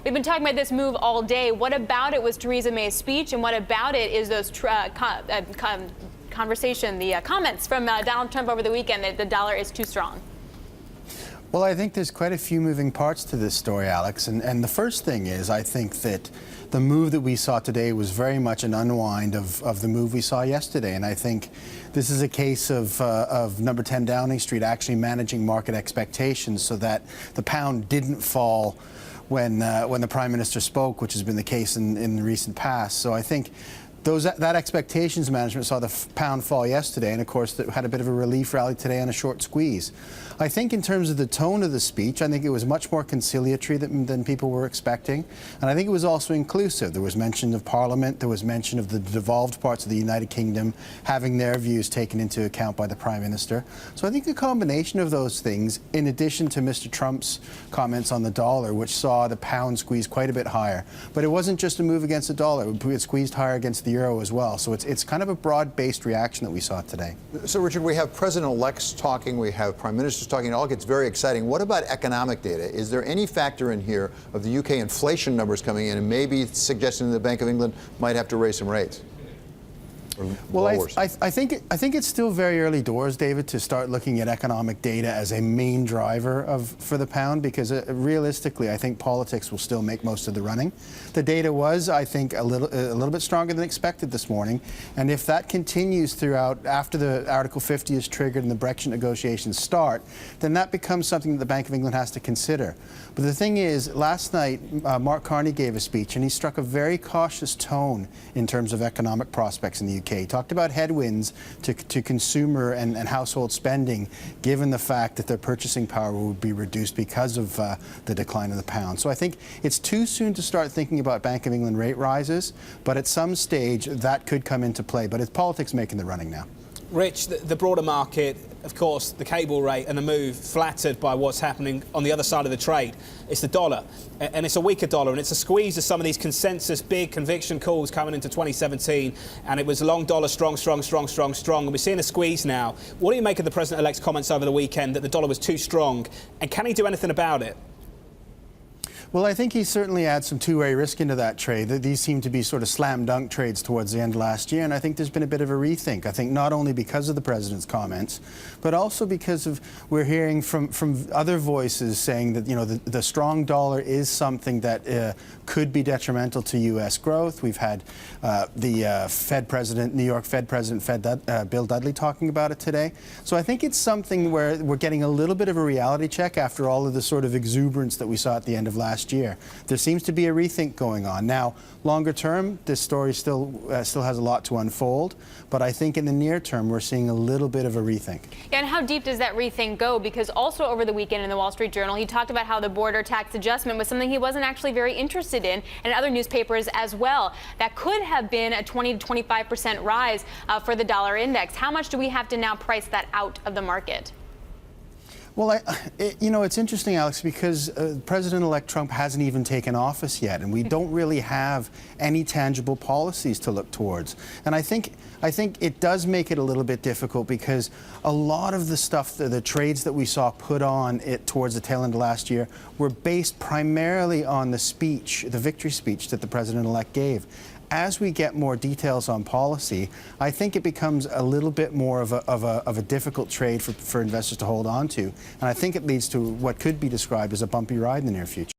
We've been talking about this move all day. What about it was Theresa May's speech, and what about it is those comments from Donald Trump over the weekend that the dollar is too strong? Well, I think there's quite a few moving parts to this story, Alex. And the first thing is, I think that the move that we saw today was very much an unwind of the move we saw yesterday. And I think this is a case of number 10 Downing Street actually managing market expectations so that the pound didn't fall when the Prime Minister spoke, which has been the case in the recent past. So I think that expectations management saw the pound fall yesterday, and of course that had a bit of a relief rally today on a short squeeze. I think in terms of the tone of the speech, I think it was much more conciliatory than people were expecting, and I think it was also inclusive. There was mention of Parliament, there was mention of the devolved parts of the United Kingdom having their views taken into account by the Prime Minister. So I think a combination of those things, in addition to Mr. Trump's comments on the dollar, which saw the pound squeeze quite a bit higher. But it wasn't just a move against the dollar, it squeezed higher against the euro as well. So it's kind of a broad-based reaction that we saw today. So, Richard, we have president-elects talking, we have prime ministers talking, it all gets very exciting. What about economic data? Is there any factor in here of the UK inflation numbers coming in and maybe suggesting the Bank of England might have to raise some rates? Well, I think it's still very early doors, David, to start looking at economic data as a main driver for the pound, because realistically, I think politics will still make most of the running. The data was, I think, a little bit stronger than expected this morning, and if that continues throughout after the Article 50 is triggered and the Brexit negotiations start, then that becomes something that the Bank of England has to consider. But the thing is, last night, Mark Carney gave a speech, and he struck a very cautious tone in terms of economic prospects in the UK. He talked about headwinds to consumer and household spending, given the fact that their purchasing power would be reduced because of the decline of the pound. So I think it's too soon to start thinking about Bank of England rate rises, but at some stage that could come into play. But it's politics making the running now. Rich, the broader market, of course, the cable rate and the move flattered by what's happening on the other side of the trade. It's the dollar, and it's a weaker dollar, and it's a squeeze of some of these consensus big conviction calls coming into 2017, and it was long dollar, strong, strong, strong, strong, strong, and we're seeing a squeeze now. What do you make of the President-elect's comments over the weekend that the dollar was too strong, and can he do anything about it? Well, I think he certainly adds some two-way risk into that trade. These seem to be sort of slam dunk trades towards the end of last year, and I think there's been a bit of a rethink. I think not only because of the president's comments, but also because of we're hearing from other voices saying that, you know, the strong dollar is something that could be detrimental to U.S. growth. We've had the Fed president, New York Fed president, Bill Dudley, talking about it today. So I think it's something where we're getting a little bit of a reality check after all of the sort of exuberance that we saw at the end of last year. There seems to be a rethink going on. Now, longer term, this story still has a lot to unfold, but I think in the near term, we're seeing a little bit of a rethink. Yeah, and how deep does that rethink go? Because also over the weekend in the Wall Street Journal, he talked about how the border tax adjustment was something he wasn't actually very interested in, and other newspapers as well. That could have been a 20 to 25% rise for the dollar index. How much do we have to now price that out of the market? Well, you know, it's interesting, Alex, because President-elect Trump hasn't even taken office yet, and we don't really have any tangible policies to look towards. And I think it does make it a little bit difficult, because a lot of the stuff, the trades that we saw put on it towards the tail end of last year, were based primarily on the speech, the victory speech that the President-elect gave. As we get more details on policy, I think it becomes a little bit more of a difficult trade for investors to hold on to. And I think it leads to what could be described as a bumpy ride in the near future.